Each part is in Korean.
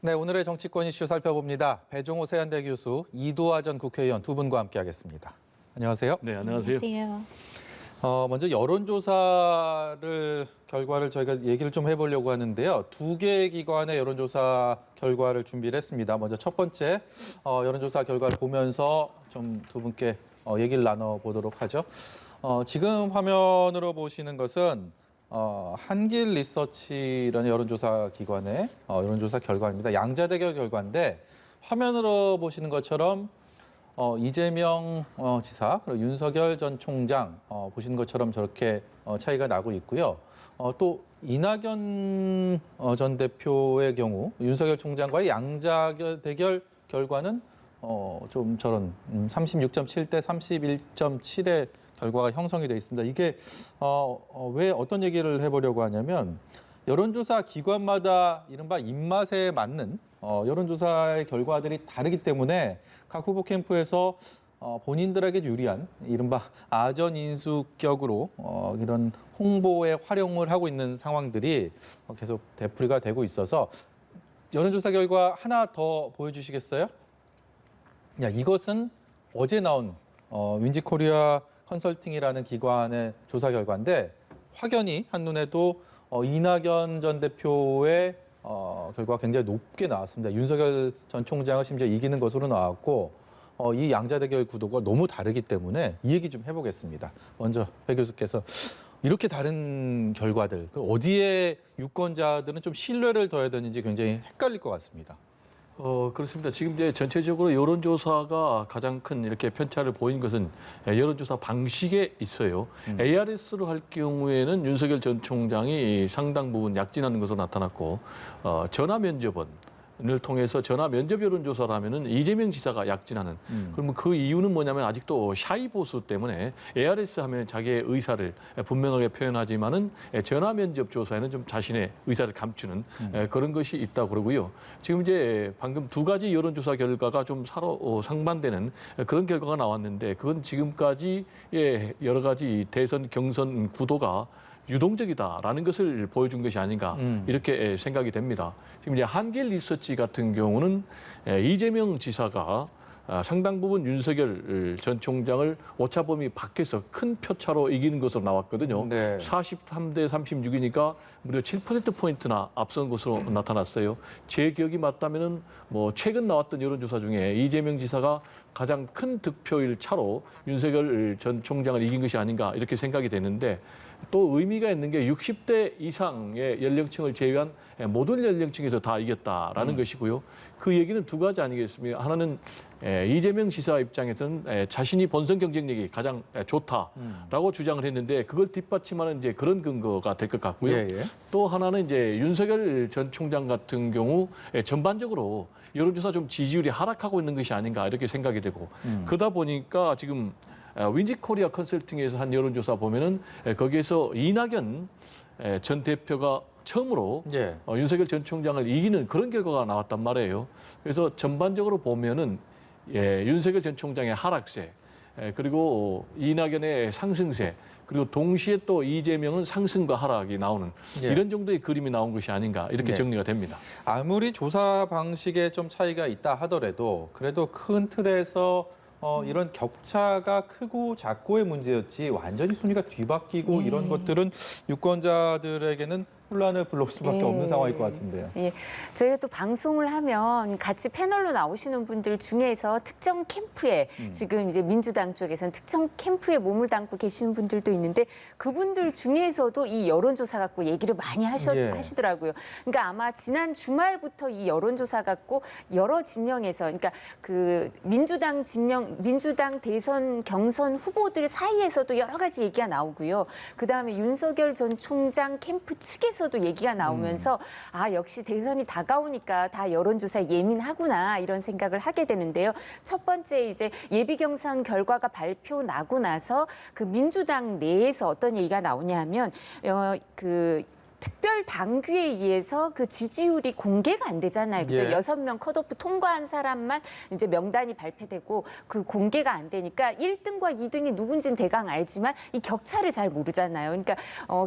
네, 오늘의 정치권 이슈 살펴봅니다. 배종호 세한대 교수, 이도하 전 국회의원 두 분과 함께하겠습니다. 안녕하세요. 네, 안녕하세요. 먼저 여론조사를 결과를 저희가 얘기를 좀 해보려고 하는데요. 두 개의 기관의 여론조사 결과를 준비를 했습니다. 먼저 첫 번째 여론조사 결과를 보면서 좀 두 분께 얘기를 나눠보도록 하죠. 지금 화면으로 보시는 것은 한길 리서치라는 여론조사 기관의 여론조사 결과입니다. 양자대결 결과인데 화면으로 보시는 것처럼 이재명 지사 그리고 윤석열 전 총장 보시는 것처럼 저렇게 차이가 나고 있고요. 또 이낙연 전 대표의 경우 윤석열 총장과의 양자대결 결과는 좀 저런 36.7대 31.7의 결과가 형성이 돼 있습니다. 이게 왜 어떤 얘기를 해보려고 하냐면 여론조사 기관마다 이른바 입맛에 맞는 여론조사의 결과들이 다르기 때문에 각 후보 캠프에서 본인들에게 유리한 이른바 아전인수격으로 이런 홍보에 활용을 하고 있는 상황들이 계속 되풀이가 되고 있어서 여론조사 결과 하나 더 보여주시겠어요? 이것은 어제 나온 윈지코리아 컨설팅이라는 기관의 조사 결과인데 확연히 한눈에도 이낙연 전 대표의 결과가 굉장히 높게 나왔습니다. 윤석열 전 총장을 심지어 이기는 것으로 나왔고 이 양자대결 구도가 너무 다르기 때문에 이 얘기 좀 해보겠습니다. 먼저 배 교수께서 이렇게 다른 결과들, 어디에 유권자들은 좀 신뢰를 둬야 되는지 굉장히 헷갈릴 것 같습니다. 그렇습니다. 지금 이제 전체적으로 여론조사가 가장 큰 이렇게 편차를 보인 것은 여론조사 방식에 있어요. ARS로 할 경우에는 윤석열 전 총장이 상당 부분 약진하는 것으로 나타났고, 전화 면접은 을 통해서 전화 면접 여론조사를 하면은 이재명 지사가 약진하는. 그러면 그 이유는 뭐냐면 아직도 샤이 보수 때문에 ARS 하면 자기의 의사를 분명하게 표현하지만은 전화 면접 조사에는 좀 자신의 의사를 감추는 그런 것이 있다고 그러고요. 지금 이제 방금 두 가지 여론조사 결과가 좀 서로 상반되는 그런 결과가 나왔는데 그건 지금까지의 여러 가지 대선 경선 구도가 유동적이다라는 것을 보여준 것이 아닌가 이렇게 생각이 됩니다. 지금 이제 한길 리서치 같은 경우는 이재명 지사가 상당 부분 윤석열 전 총장을 오차범위 밖에서 큰 표차로 이기는 것으로 나왔거든요. 네. 43대 36이니까 무려 7%포인트나 앞선 것으로 나타났어요. 제 기억이 맞다면은 뭐 최근 나왔던 여론조사 중에 이재명 지사가 가장 큰 득표율 차로 윤석열 전 총장을 이긴 것이 아닌가 이렇게 생각이 되는데 또 의미가 있는 게 60대 이상의 연령층을 제외한 모든 연령층에서 다 이겼다라는 것이고요. 그 얘기는 두 가지 아니겠습니까? 하나는 이재명 지사 입장에서는 자신이 본선 경쟁력이 가장 좋다라고 주장을 했는데 그걸 뒷받침하는 이제 그런 근거가 될 것 같고요. 예. 또 하나는 이제 윤석열 전 총장 같은 경우 전반적으로 여론조사 좀 지지율이 하락하고 있는 것이 아닌가 이렇게 생각이 되고 그러다 보니까 지금 윈지코리아 컨설팅에서 한 여론조사 보면은 거기에서 이낙연 전 대표가 처음으로 윤석열 전 총장을 이기는 그런 결과가 나왔단 말이에요. 그래서 전반적으로 보면은 윤석열 전 총장의 하락세 그리고 이낙연의 상승세 그리고 동시에 또 이재명은 상승과 하락이 나오는 이런 정도의 그림이 나온 것이 아닌가 이렇게 정리가 됩니다. 아무리 조사 방식에 좀 차이가 있다 하더라도 그래도 큰 틀에서 이런 격차가 크고 작고의 문제였지 완전히 순위가 뒤바뀌고 이런 것들은 유권자들에게는 혼란을 불러올 수밖에 없는 상황일 것 같은데요. 저희가 또 방송을 하면 같이 패널로 나오시는 분들 중에서 특정 캠프에 지금 이제 민주당 쪽에서는 특정 캠프에 몸을 담고 계시는 분들도 있는데 그분들 중에서도 이 여론조사 갖고 얘기를 많이 하시더라고요. 그러니까 아마 지난 주말부터 이 여론조사 갖고 여러 진영에서 그러니까 그 민주당 대선 경선 후보들 사이에서도 여러 가지 얘기가 나오고요. 그다음에 윤석열 전 총장 캠프 측에서도 얘기가 나오면서 역시 대선이 다가오니까 다 여론조사에 예민하구나 이런 생각을 하게 되는데요. 첫 번째 이제 예비 경선 결과가 발표 나고 나서 그 민주당 내에서 어떤 얘기가 나오냐 하면 특별 당규에 의해서 그 지지율이 공개가 안 되잖아요. 그죠? 예. 6명 컷오프 통과한 사람만 이제 명단이 발표되고 그 공개가 안 되니까 1등과 2등이 누군지는 대강 알지만 이 격차를 잘 모르잖아요. 그러니까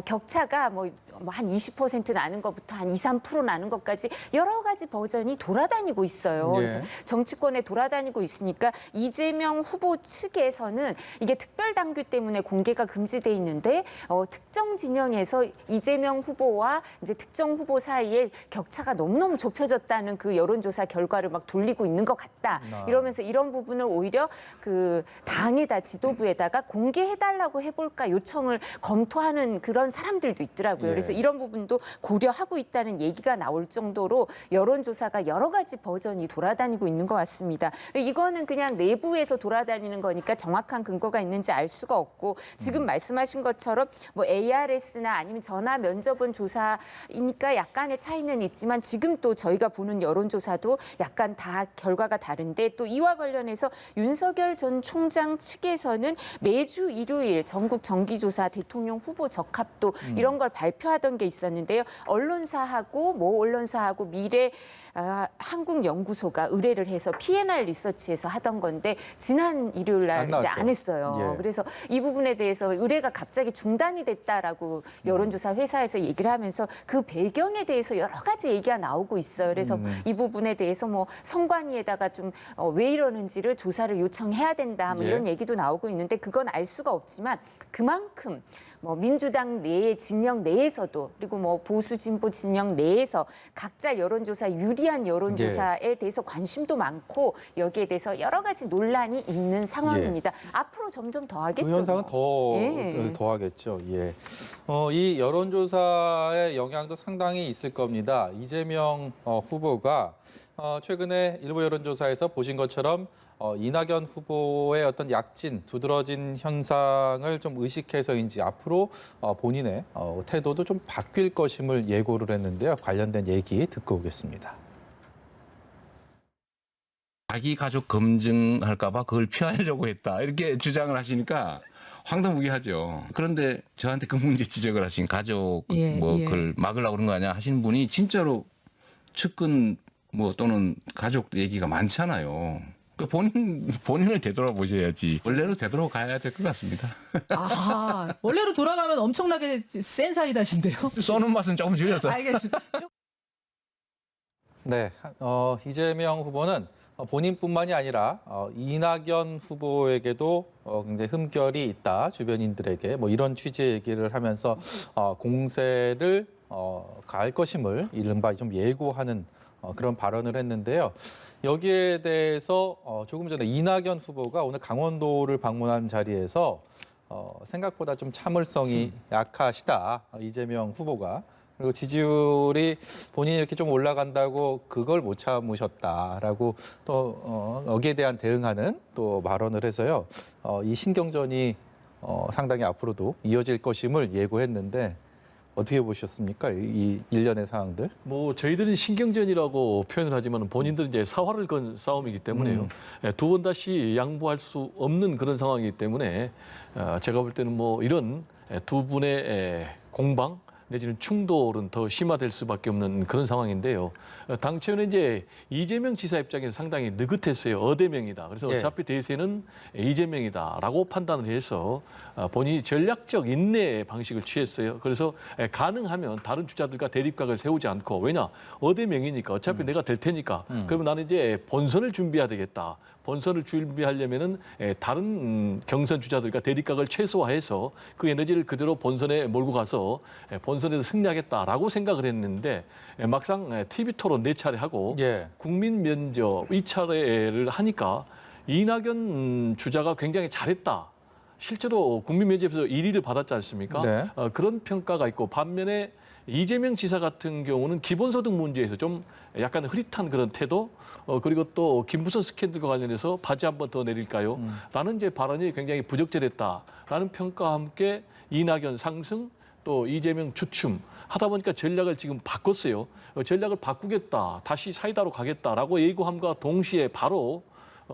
격차가 뭐 한 20% 나는 것부터 한 2, 3% 나는 것까지 여러 가지 버전이 돌아다니고 있어요. 예. 그래서 정치권에 돌아다니고 있으니까 이재명 후보 측에서는 이게 특별 당규 때문에 공개가 금지돼 있는데 특정 진영에서 이재명 후보와 이제 특정 후보 사이에 격차가 너무너무 좁혀졌다는 그 여론조사 결과를 막 돌리고 있는 것 같다. 이러면서 이런 부분을 오히려 그 당에다 지도부에다가 공개해달라고 해볼까 요청을 검토하는 그런 사람들도 있더라고요. 예. 그래서 이런 부분도 고려하고 있다는 얘기가 나올 정도로 여론조사가 여러 가지 버전이 돌아다니고 있는 것 같습니다. 이거는 그냥 내부에서 돌아다니는 거니까 정확한 근거가 있는지 알 수가 없고 지금 말씀하신 것처럼 뭐 ARS나 아니면 전화 면접원 조사이니까 약간의 차이는 있지만 지금 또 저희가 보는 여론조사도 약간 다 결과가 다른데 또 이와 관련해서 윤석열 전 총장 측에서는 매주 일요일 전국 정기조사 대통령 후보 적합도 이런 걸 발표하던 게 있었는데요. 언론사하고 미래 한국연구소가 의뢰를 해서 P&R 리서치에서 하던 건데 지난 일요일 날 이제 나왔죠. 안 했어요. 예. 그래서 이 부분에 대해서 의뢰가 갑자기 중단이 됐다라고 여론조사 회사에서 얘기를 하면서 그 배경에 대해서 여러 가지 얘기가 나오고 있어요. 그래서 이 부분에 대해서 뭐 선관위에다가 좀 왜 이러는지를 조사를 요청해야 된다 뭐 예. 이런 얘기도 나오고 있는데 그건 알 수가 없지만 그만큼 뭐 민주당 내의 진영 내에서도 그리고 뭐 보수 진보 진영 내에서 각자 여론조사 유리한 여론조사에 대해서 관심도 많고 여기에 대해서 여러 가지 논란이 있는 상황입니다. 앞으로 점점 더 하겠죠. 그 현상은 예. 더하겠죠. 예. 이 여론조사의 영향도 상당히 있을 겁니다. 이재명 후보가 최근에 일부 여론조사에서 보신 것처럼 이낙연 후보의 어떤 약진, 두드러진 현상을 좀 의식해서인지 앞으로 본인의 태도도 좀 바뀔 것임을 예고를 했는데요. 관련된 얘기 듣고 오겠습니다. 자기 가족 검증할까 봐 그걸 피하려고 했다. 이렇게 주장을 하시니까 황당무계하죠. 그런데 저한테 그 문제 지적을 하신 가족 그걸 막으려고 그런 거 아니야 하시는 분이 진짜로 측근 또는 가족 얘기가 많잖아요. 본인을 되돌아보셔야지. 원래로 되돌아가야 될 것 같습니다. 아, 원래로 돌아가면 엄청나게 센 사이다신데요. 쏘는 맛은 조금 줄여서. 알겠습니다. 네, 이재명 후보는 본인뿐만이 아니라 이낙연 후보에게도 굉장히 흠결이 있다, 주변인들에게 뭐 이런 취지의 얘기를 하면서 공세를 가할 것임을 이른바 좀 예고하는 그런 발언을 했는데요. 여기에 대해서 조금 전에 이낙연 후보가 오늘 강원도를 방문한 자리에서 생각보다 좀 참을성이 약하시다, 이재명 후보가. 그리고 지지율이 본인이 이렇게 좀 올라간다고 그걸 못 참으셨다라고 또 여기에 대한 대응하는 또 발언을 해서요. 이 신경전이 상당히 앞으로도 이어질 것임을 예고했는데 어떻게 보셨습니까? 이 일련의 상황들. 뭐 저희들은 신경전이라고 표현을 하지만 본인들은 이제 사활을 건 싸움이기 때문에요. 두 번 다시 양보할 수 없는 그런 상황이기 때문에 제가 볼 때는 뭐 이런 두 분의 공방 내지는 충돌은 더 심화될 수밖에 없는 그런 상황인데요. 당초에는 이제 이재명 지사 입장에서 상당히 느긋했어요. 어대명이다. 그래서 예. 어차피 대세는 이재명이다라고 판단을 해서 본인이 전략적 인내 방식을 취했어요. 그래서 가능하면 다른 주자들과 대립각을 세우지 않고 왜냐 어대명이니까 어차피 내가 될 테니까 그러면 나는 이제 본선을 준비해야 되겠다. 본선을 준비하려면은 다른 경선 주자들과 대립각을 최소화해서 그 에너지를 그대로 본선에 몰고 가서 본선에서 승리하겠다라고 생각을 했는데 막상 TV 토론 4차례 하고 예. 국민 면접 2차례를 하니까 이낙연 주자가 굉장히 잘했다. 실제로 국민 면접에서 1위를 받았지 않습니까? 네. 그런 평가가 있고 반면에 이재명 지사 같은 경우는 기본소득 문제에서 좀 약간 흐릿한 그런 태도 그리고 또 김부선 스캔들과 관련해서 바지 한 번 더 내릴까요? 라는 이제 발언이 굉장히 부적절했다라는 평가와 함께 이낙연 상승 또 이재명 주춤 하다 보니까 전략을 지금 바꿨어요. 전략을 바꾸겠다. 다시 사이다로 가겠다라고 예고함과 동시에 바로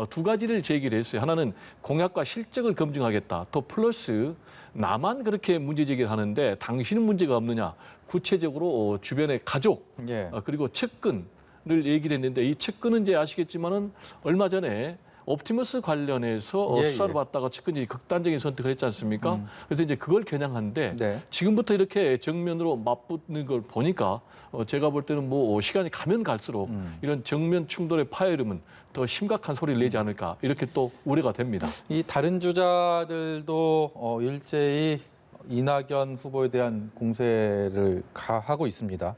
두 가지를 제기를 했어요. 하나는 공약과 실적을 검증하겠다. 또 플러스 나만 그렇게 문제 제기를 하는데 당신은 문제가 없느냐. 구체적으로 주변의 가족 예. 그리고 측근을 얘기를 했는데 이 측근은 이제 아시겠지만은 얼마 전에 옵티머스 관련해서 예, 수사를 예. 받다가 측근이 극단적인 선택을 했지 않습니까? 그래서 이제 그걸 겨냥한데 네. 지금부터 이렇게 정면으로 맞붙는 걸 보니까 제가 볼 때는 뭐 시간이 가면 갈수록 이런 정면 충돌의 파열음은 더 심각한 소리를 내지 않을까 이렇게 또 우려가 됩니다. 이 다른 주자들도 일제히 이낙연 후보에 대한 공세를 하고 있습니다.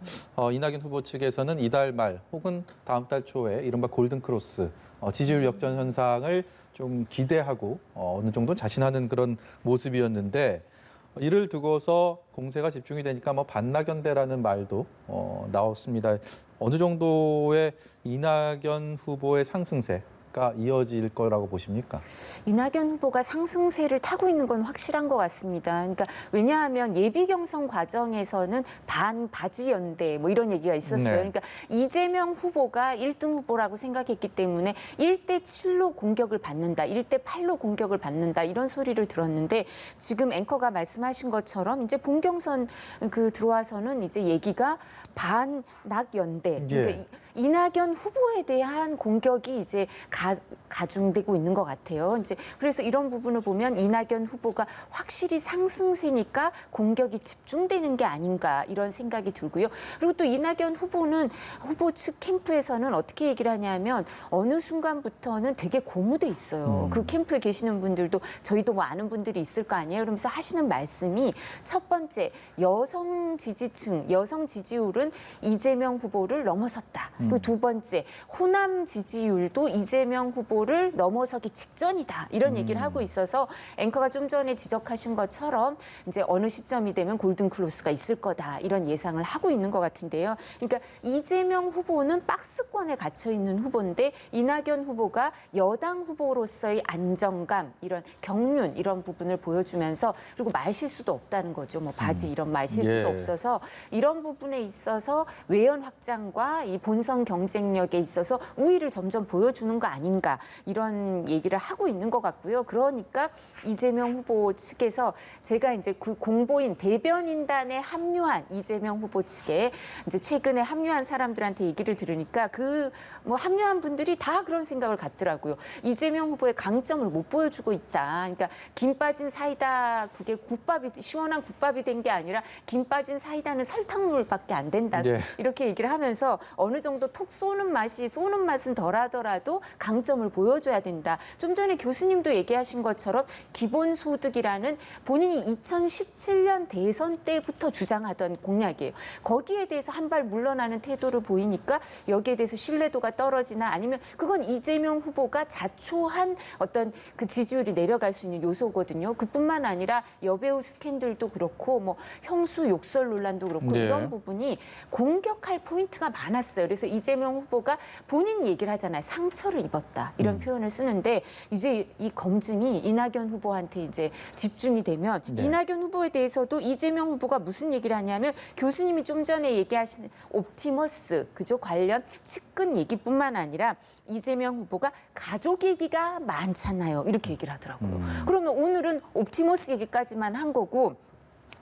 이낙연 후보 측에서는 이달 말 혹은 다음 달 초에 이른바 골든크로스 지지율 역전 현상을 좀 기대하고 어느 정도 자신하는 그런 모습이었는데 이를 두고서 공세가 집중이 되니까 뭐 반낙연대라는 말도 나왔습니다. 어느 정도의 이낙연 후보의 상승세가 이어질 거라고 보십니까? 이낙연 후보가 상승세를 타고 있는 건 확실한 것 같습니다. 그러니까 왜냐하면 예비 경선 과정에서는 반바지 연대 뭐 이런 얘기가 있었어요. 네. 그러니까 이재명 후보가 1등 후보라고 생각했기 때문에 1대 7로 공격을 받는다, 1대 8로 공격을 받는다 이런 소리를 들었는데 지금 앵커가 말씀하신 것처럼 이제 본경선 들어와서는 이제 얘기가 반낙 연대. 그러니까 예. 이낙연 후보에 대한 공격이 이제 가중되고 있는 것 같아요. 이제 그래서 이런 부분을 보면 이낙연 후보가 확실히 상승세니까 공격이 집중되는 게 아닌가 이런 생각이 들고요. 그리고 또 이낙연 후보는 후보 측 캠프에서는 어떻게 얘기를 하냐면 어느 순간부터는 되게 고무돼 있어요. 그 캠프에 계시는 분들도 저희도 뭐 아는 분들이 있을 거 아니에요. 그러면서 하시는 말씀이 첫 번째 여성 지지층, 여성 지지율은 이재명 후보를 넘어섰다. 그리고 두 번째 호남 지지율도 이재명 후보를 넘어서기 직전이다. 이런 얘기를 하고 있어서 앵커가 좀 전에 지적하신 것처럼 이제 어느 시점이 되면 골든클로스가 있을 거다. 이런 예상을 하고 있는 것 같은데요. 그러니까 이재명 후보는 박스권에 갇혀 있는 후보인데 이낙연 후보가 여당 후보로서의 안정감, 이런 경륜 이런 부분을 보여주면서 그리고 말실수도 없다는 거죠. 뭐 바지 이런 말실수도 예. 없어서 이런 부분에 있어서 외연 확장과 이 본선 경쟁력에 있어서 우위를 점점 보여주는 거 아닌가 이런 얘기를 하고 있는 것 같고요. 그러니까 이재명 후보 측에서 제가 이제 그 공보인 대변인단에 합류한 이재명 후보 측에 이제 최근에 합류한 사람들한테 얘기를 들으니까 그 뭐 합류한 분들이 다 그런 생각을 갖더라고요. 이재명 후보의 강점을 못 보여주고 있다. 그러니까 김 빠진 사이다 그게 국밥이 시원한 국밥이 된 게 아니라 김 빠진 사이다는 설탕물밖에 안 된다. 네. 이렇게 얘기를 하면서 어느 정도 톡 쏘는 맛은 덜하더라도 강점을 보여줘야 된다. 좀 전에 교수님도 얘기하신 것처럼 기본소득이라는 본인이 2017년 대선 때부터 주장하던 공약이에요. 거기에 대해서 한 발 물러나는 태도를 보이니까 여기에 대해서 신뢰도가 떨어지나 아니면 그건 이재명 후보가 자초한 어떤 그 지지율이 내려갈 수 있는 요소거든요. 그뿐만 아니라 여배우 스캔들도 그렇고 뭐 형수 욕설 논란도 그렇고 네. 이런 부분이 공격할 포인트가 많았어요. 그래서 이재명 후보가 본인 얘기를 하잖아요. 상처를 입었다. 이런 표현을 쓰는데 이제 이 검증이 이낙연 후보한테 이제 집중이 되면 네. 이낙연 후보에 대해서도 이재명 후보가 무슨 얘기를 하냐면 교수님이 좀 전에 얘기하신 옵티머스 그죠? 관련 측근 얘기뿐만 아니라 이재명 후보가 가족 얘기가 많잖아요. 이렇게 얘기를 하더라고요. 그러면 오늘은 옵티머스 얘기까지만 한 거고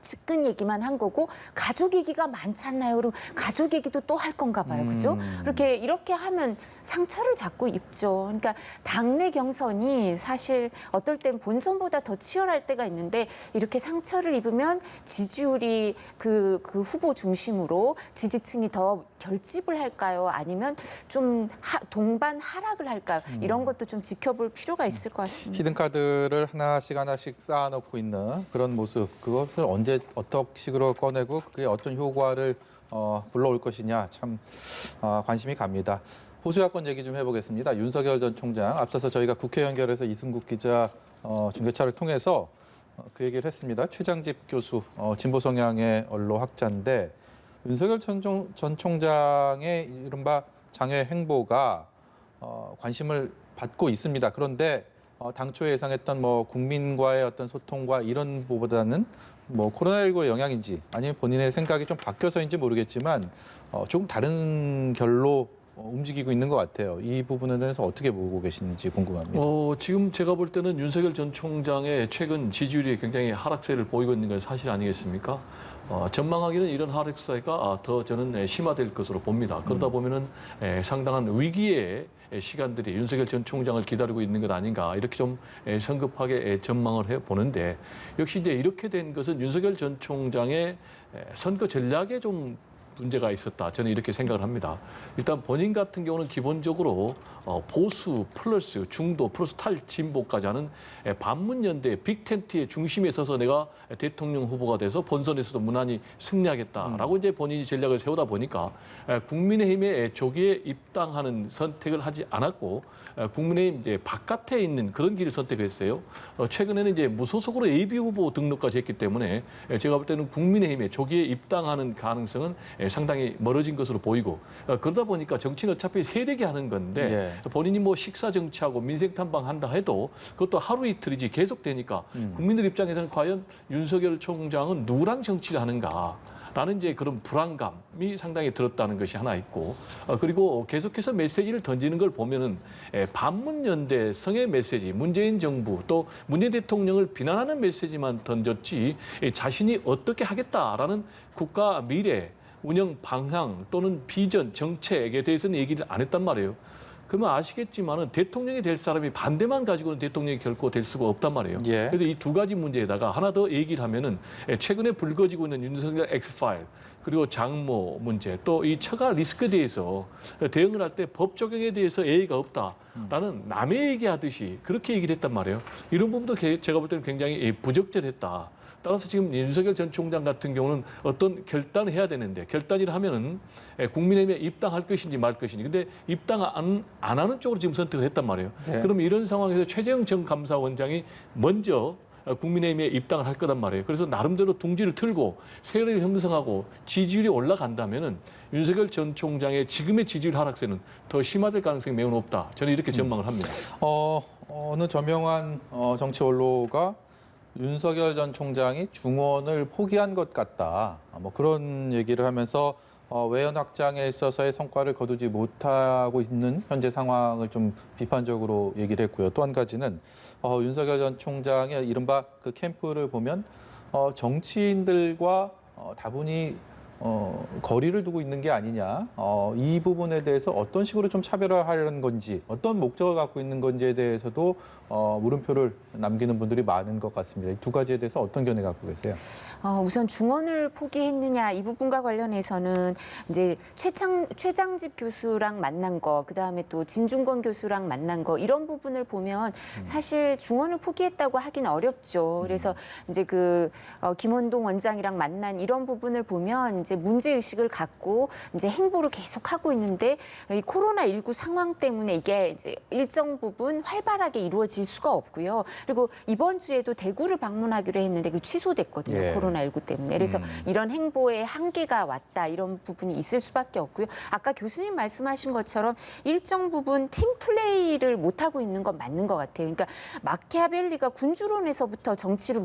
측근 얘기만 한 거고 가족 얘기가 많지 않나요? 그럼 가족 얘기도 또 할 건가 봐요. 그죠? 이렇게 하면 상처를 자꾸 입죠. 그러니까 당내 경선이 사실 어떨 땐 본선보다 더 치열할 때가 있는데 이렇게 상처를 입으면 지지율이 그 후보 중심으로 지지층이 더 결집을 할까요? 아니면 좀 동반 하락을 할까요? 이런 것도 좀 지켜볼 필요가 있을 것 같습니다. 히든카드를 하나씩 쌓아놓고 있는 그런 모습, 그것을 언제 어떤 식으로 꺼내고 그게 어떤 효과를 불러올 것이냐 참 관심이 갑니다. 보수야권 얘기 좀 해보겠습니다. 윤석열 전 총장, 앞서서 저희가 국회 연결해서 이승국 기자 중계차를 통해서 그 얘기를 했습니다. 최장집 교수, 진보 성향의 언로 학자인데 윤석열 전 총장의 이른바 장외 행보가 관심을 받고 있습니다. 그런데 당초 예상했던 뭐 국민과의 어떤 소통과 이런 것보다는 뭐 코로나19의 영향인지 아니면 본인의 생각이 좀 바뀌어서인지 모르겠지만 조금 다른 결로 움직이고 있는 것 같아요. 이 부분에 대해서 어떻게 보고 계시는지 궁금합니다. 지금 제가 볼 때는 윤석열 전 총장의 최근 지지율이 굉장히 하락세를 보이고 있는 건 사실 아니겠습니까? 전망하기는 이런 하락세가 더 저는 심화될 것으로 봅니다. 그러다 보면은 상당한 위기의 시간들이 윤석열 전 총장을 기다리고 있는 것 아닌가 이렇게 좀 성급하게 전망을 해 보는데 역시 이제 이렇게 된 것은 윤석열 전 총장의 선거 전략에 좀 문제가 있었다. 저는 이렇게 생각을 합니다. 일단 본인 같은 경우는 기본적으로 보수 플러스 중도 플러스 탈진보까지 하는 반문연대 빅텐트의 중심에 서서 내가 대통령 후보가 돼서 본선에서도 무난히 승리하겠다라고 이제 본인이 전략을 세우다 보니까 국민의힘에 조기에 입당하는 선택을 하지 않았고 국민의힘 이제 바깥에 있는 그런 길을 선택했어요. 최근에는 이제 무소속으로 예비 후보 등록까지 했기 때문에 제가 볼 때는 국민의힘에 조기에 입당하는 가능성은 상당히 멀어진 것으로 보이고 그러다 보니까 정치는 어차피 세대기 하는 건데 본인이 뭐 식사 정치하고 민생 탐방한다 해도 그것도 하루 이틀이지 계속되니까 국민들 입장에서는 과연 윤석열 총장은 누구랑 정치를 하는가? 라는 이제 그런 불안감이 상당히 들었다는 것이 하나 있고 그리고 계속해서 메시지를 던지는 걸 보면은 반문연대성의 메시지, 문재인 정부 또 문재인 대통령을 비난하는 메시지만 던졌지 자신이 어떻게 하겠다라는 국가 미래 운영 방향 또는 비전, 정책에 대해서는 얘기를 안 했단 말이에요. 그러면 아시겠지만은 대통령이 될 사람이 반대만 가지고는 대통령이 결코 될 수가 없단 말이에요. 그래서 이 두 가지 문제에다가 하나 더 얘기를 하면은 최근에 불거지고 있는 윤석열 엑스파일 그리고 장모 문제 또 이 처가 리스크에 대해서 대응을 할 때 법 적용에 대해서 예의가 없다라는 남의 얘기하듯이 그렇게 얘기를 했단 말이에요. 이런 부분도 제가 볼 때는 굉장히 부적절했다. 따라서 지금 윤석열 전 총장 같은 경우는 어떤 결단을 해야 되는데 결단이라 하면은 국민의힘에 입당할 것인지 말 것인지 근데 입당 안 하는 쪽으로 지금 선택을 했단 말이에요. 그럼 이런 상황에서 최재형 전 감사원장이 먼저 국민의힘에 입당을 할 거란 말이에요. 그래서 나름대로 둥지를 틀고 세력을 형성하고 지지율이 올라간다면은 윤석열 전 총장의 지금의 지지율 하락세는 더 심화될 가능성이 매우 높다. 저는 이렇게 전망을 합니다. 어느 저명한 정치 원로가 윤석열 전 총장이 중원을 포기한 것 같다. 뭐 그런 얘기를 하면서 외연 확장에 있어서의 성과를 거두지 못하고 있는 현재 상황을 좀 비판적으로 얘기를 했고요. 또 한 가지는 윤석열 전 총장의 이른바 그 캠프를 보면 정치인들과 다분히 거리를 두고 있는 게 아니냐. 이 부분에 대해서 어떤 식으로 좀 차별화하려는 건지, 어떤 목적을 갖고 있는 건지에 대해서도 물음표를 남기는 분들이 많은 것 같습니다. 이 두 가지에 대해서 어떤 견해 갖고 계세요? 우선 중원을 포기했느냐 이 부분과 관련해서는 이제 최장집 교수랑 만난 거, 그다음에 또 진중권 교수랑 만난 거 이런 부분을 보면 사실 중원을 포기했다고 하긴 어렵죠. 그래서 이제 김원동 원장이랑 만난 이런 부분을 보면 이제 문제 의식을 갖고 이제 행보를 계속하고 있는데 이 코로나19 상황 때문에 이게 이제 일정 부분 활발하게 이루어질 수가 없고요. 그리고 이번 주에도 대구를 방문하기로 했는데 그 취소됐거든요. 코로나19 때문에. 그래서 이런 행보에 한계가 왔다 이런 부분이 있을 수밖에 없고요. 아까 교수님 말씀하신 것처럼 일정 부분 팀 플레이를 못하고 있는 건 맞는 것 같아요. 그러니까 마키아벨리가 군주론에서부터 정치를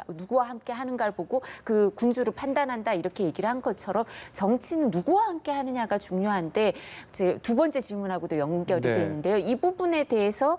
누구와 함께 하는가를 보고 그 군주를 판단한다 이렇게 얘기를 한 것처럼 정치는 누구와 함께 하느냐가 중요한데 이제 두 번째 질문하고도 연결이 되는데요. 이 부분에 대해서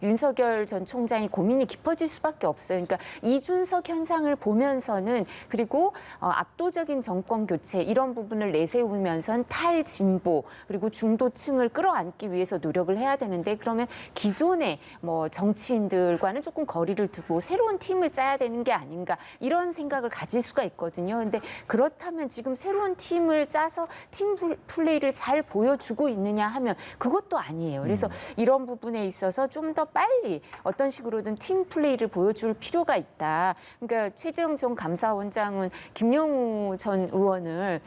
윤석열 전 총장이 고민이 깊어질 수밖에 없어요. 그러니까 이준석 현상을 보면서는 그리고 압도적인 정권 교체 이런 부분을 내세우면선 탈진보 그리고 중도층을 끌어안기 위해서 노력을 해야 되는데 그러면 기존의 뭐 정치인들과는 조금 거리를 두고 새로운 팀을 짜야 되는 게 아닌가 이런 생각을 가질 수가 있거든요. 근데 그렇다면 지금 새로운 팀을 짜서 팀 플레이를 잘 보여주고 있느냐 하면 그것도 아니에요. 그래서 이런 부분에 있어서 좀 더 빨리 어떤 식으로든 팀 플레이를 보여줄 필요가 있다. 그러니까 최재형 전 감사원장은 김용우 전 의원을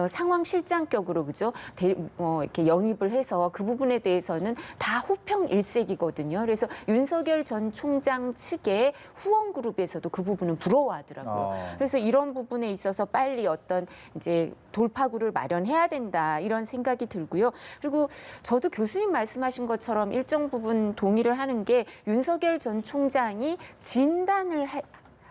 상황실장격으로 그죠? 이렇게 영입을 해서 그 부분에 대해서는 다 호평 일색이거든요. 그래서 윤석열 전 총장 측의 후원 그룹에서도 그 부분은 부러워하더라고요. 그래서 이런 부분에 있어서 빨리 어떤 이제 돌파구를 마련해야 된다 이런 생각이 들고요. 그리고 저도 교수님 말씀하신 것처럼 일정 부분 동의를 하는 게 윤석열 전 총장이 진단을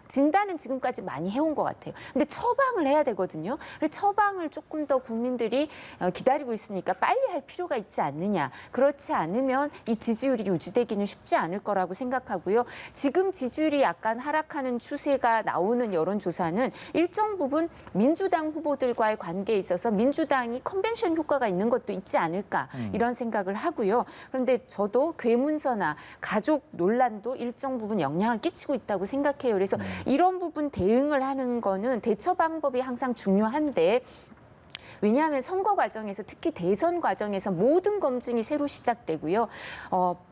진단은 지금까지 많이 해온 것 같아요. 근데 처방을 해야 되거든요. 그래서 처방을 조금 더 국민들이 기다리고 있으니까 빨리 할 필요가 있지 않느냐. 그렇지 않으면 이 지지율이 유지되기는 쉽지 않을 거라고 생각하고요. 지금 지지율이 약간 하락하는 추세가 나오는 여론조사는 일정 부분 민주당 후보들과의 관계에 있어서 민주당이 컨벤션 효과가 있는 것도 있지 않을까 이런 생각을 하고요. 그런데 저도 괴문서나 가족 논란도 일정 부분 영향을 끼치고 있다고 생각해요. 그래서 이런 부분 대응을 하는 거는 대처 방법이 항상 중요한데 왜냐하면 선거 과정에서 특히 대선 과정에서 모든 검증이 새로 시작되고요.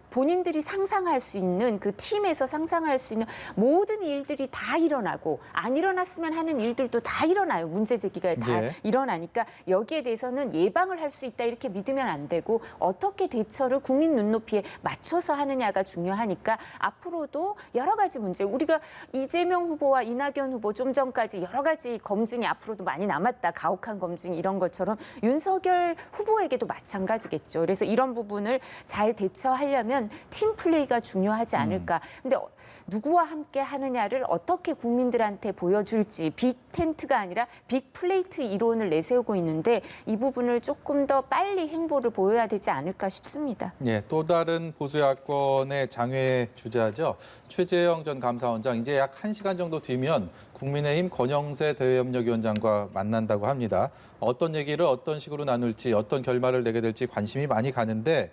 본인들이 상상할 수 있는 그 팀에서 상상할 수 있는 모든 일들이 다 일어나고 안 일어났으면 하는 일들도 다 일어나요. 문제 제기가 다 예. 일어나니까 여기에 대해서는 예방을 할 수 있다 이렇게 믿으면 안 되고 어떻게 대처를 국민 눈높이에 맞춰서 하느냐가 중요하니까 앞으로도 여러 가지 문제 우리가 이재명 후보와 이낙연 후보 좀 전까지 여러 가지 검증이 앞으로도 많이 남았다. 가혹한 검증 이런 것처럼 윤석열 후보에게도 마찬가지겠죠. 그래서 이런 부분을 잘 대처하려면 팀 플레이가 중요하지 않을까. 근데 누구와 함께 하느냐를 어떻게 국민들한테 보여줄지 빅 텐트가 아니라 빅 플레이트 이론을 내세우고 있는데 이 부분을 조금 더 빨리 행보를 보여야 되지 않을까 싶습니다. 예, 또 다른 보수 야권의 장외 주자죠. 최재형 전 감사원장 이제 약 1시간 정도 뒤면 국민의힘 권영세 대외협력위원장과 만난다고 합니다. 어떤 얘기를 어떤 식으로 나눌지 어떤 결말을 내게 될지 관심이 많이 가는데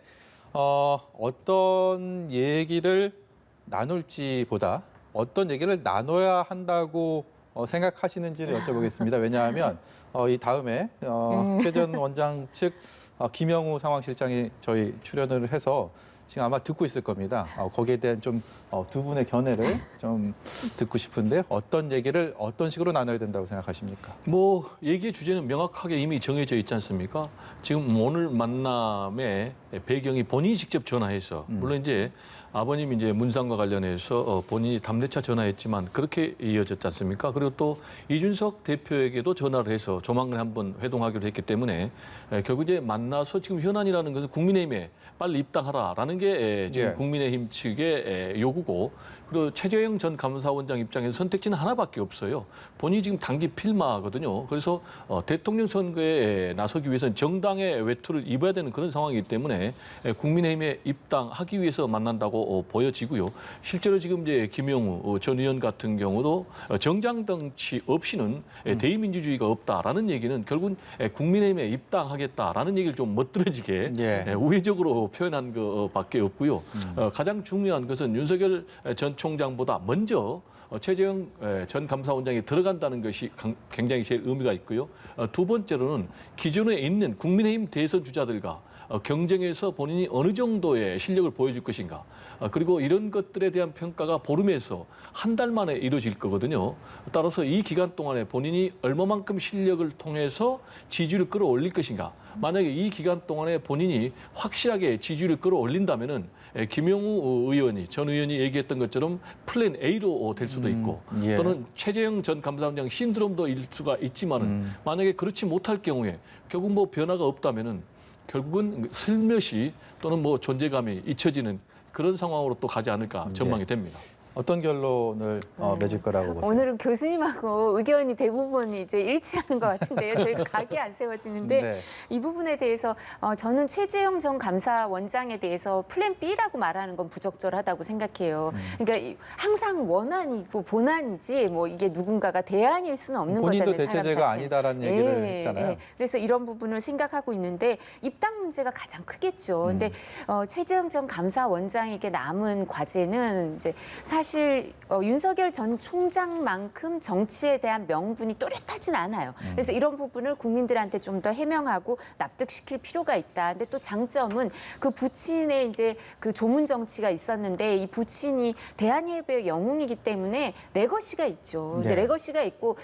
어떤 얘기를 나눌지보다 어떤 얘기를 나눠야 한다고 생각하시는지를 여쭤보겠습니다. 왜냐하면 이 다음에 최 전 원장 측 김영우 상황실장이 저희 출연을 해서 지금 아마 듣고 있을 겁니다. 거기에 대한 좀 두 분의 견해를 좀 듣고 싶은데 어떤 얘기를 어떤 식으로 나눠야 된다고 생각하십니까? 뭐 얘기의 주제는 명확하게 이미 정해져 있지 않습니까? 지금 오늘 만남의 배경이 본인이 직접 전화해서 물론 이제 아버님 이제 문상과 관련해서 본인이 답례차 전화했지만 그렇게 이어졌지 않습니까? 그리고 또 이준석 대표에게도 전화를 해서 조만간 한번 회동하기로 했기 때문에 결국 이제 만나서 지금 현안이라는 것은 국민의힘에 빨리 입당하라라는 게 지금 예. 국민의힘 측의 요구고 그리고 최재형 전 감사원장 입장에서 선택지는 하나밖에 없어요. 본인이 지금 단기 필마거든요. 그래서 대통령 선거에 나서기 위해서는 정당의 외투를 입어야 되는 그런 상황이기 때문에 국민의힘에 입당하기 위해서 만난다고 보여지고요. 실제로 지금 이제 김영우 전 의원 같은 경우도 정당 덩치 없이는 대의민주주의가 없다라는 얘기는 결국은 국민의힘에 입당하겠다라는 얘기를 좀 멋들어지게 예. 우회적으로 표현한 것밖에 없고요. 가장 중요한 것은 윤석열 전 총장보다 먼저 최재형 전 감사원장이 들어간다는 것이 굉장히 제일 의미가 있고요. 두 번째로는 기존에 있는 국민의힘 대선 주자들과 경쟁에서 본인이 어느 정도의 실력을 보여줄 것인가. 그리고 이런 것들에 대한 평가가 보름에서 한 달 만에 이루어질 거거든요. 따라서 이 기간 동안에 본인이 얼마만큼 실력을 통해서 지지율을 끌어올릴 것인가. 만약에 이 기간 동안에 본인이 확실하게 지지율을 끌어올린다면은 김영우 의원이 전 의원이 얘기했던 것처럼 플랜 A로 될 수도 있고 예. 또는 최재형 전 감사원장 신드롬도 일 수가 있지만은 만약에 그렇지 못할 경우에 결국 뭐 변화가 없다면은 결국은 슬며시 또는 뭐 존재감이 잊혀지는 그런 상황으로 또 가지 않을까 전망이 됩니다. 어떤 결론을 맺을 거라고 보세요? 오늘은 교수님하고 의견이 대부분 이제 일치하는 것 같은데요. 저희 각이 안 세워지는데 네. 이 부분에 대해서 저는 최재형 전 감사원장에 대해서 플랜 B라고 말하는 건 부적절하다고 생각해요. 그러니까 항상 원안이고 본안이지 뭐 이게 누군가가 대안일 수는 없는 본인도 거잖아요. 사람 대체제가 자체는. 아니다라는 얘기를 했잖아요. 그래서 이런 부분을 생각하고 있는데 입당 문제가 가장 크겠죠. 근데 최재형 전 감사원장에게 남은 과제는 이제 사실 윤석열 전 총장만큼 정치에 대한 명분이 또렷하진 않아요. 그래서 이런 부분을 국민들한테 좀 더 해명하고 납득시킬 필요가 있다. 근데 또 장점은 그 부친의 이제 그 조문 정치가 있었는데 이 부친이 대한예배의 영웅이기 때문에 레거시가 있죠. 근데 네. 레거시가 있고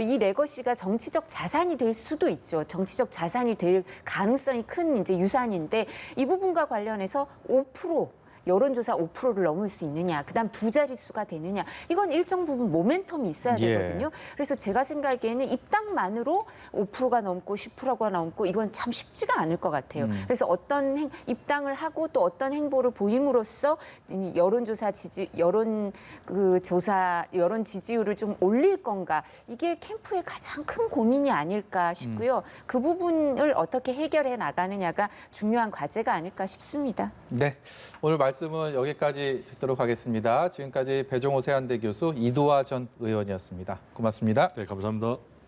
이 레거시가 정치적 자산이 될 수도 있죠. 정치적 자산이 될 가능성이 큰 이제 유산인데 이 부분과 관련해서 5% 여론조사 5%를 넘을 수 있느냐, 그다음 두 자릿수가 되느냐, 이건 일정 부분 모멘텀이 있어야 예. 되거든요. 그래서 제가 생각에는 입당만으로 5%가 넘고 10%가 넘고 이건 참 쉽지가 않을 것 같아요. 그래서 어떤 입당을 하고 또 어떤 행보를 보임으로써 이 여론조사 여론 지지율을 좀 올릴 건가, 이게 캠프의 가장 큰 고민이 아닐까 싶고요. 그 부분을 어떻게 해결해 나가느냐가 중요한 과제가 아닐까 싶습니다. 네, 오늘 말씀은 여기까지 듣도록 하겠습니다. 지금까지 배종호 세한대 교수, 이두화 전 의원이었습니다. 고맙습니다. 네, 감사합니다.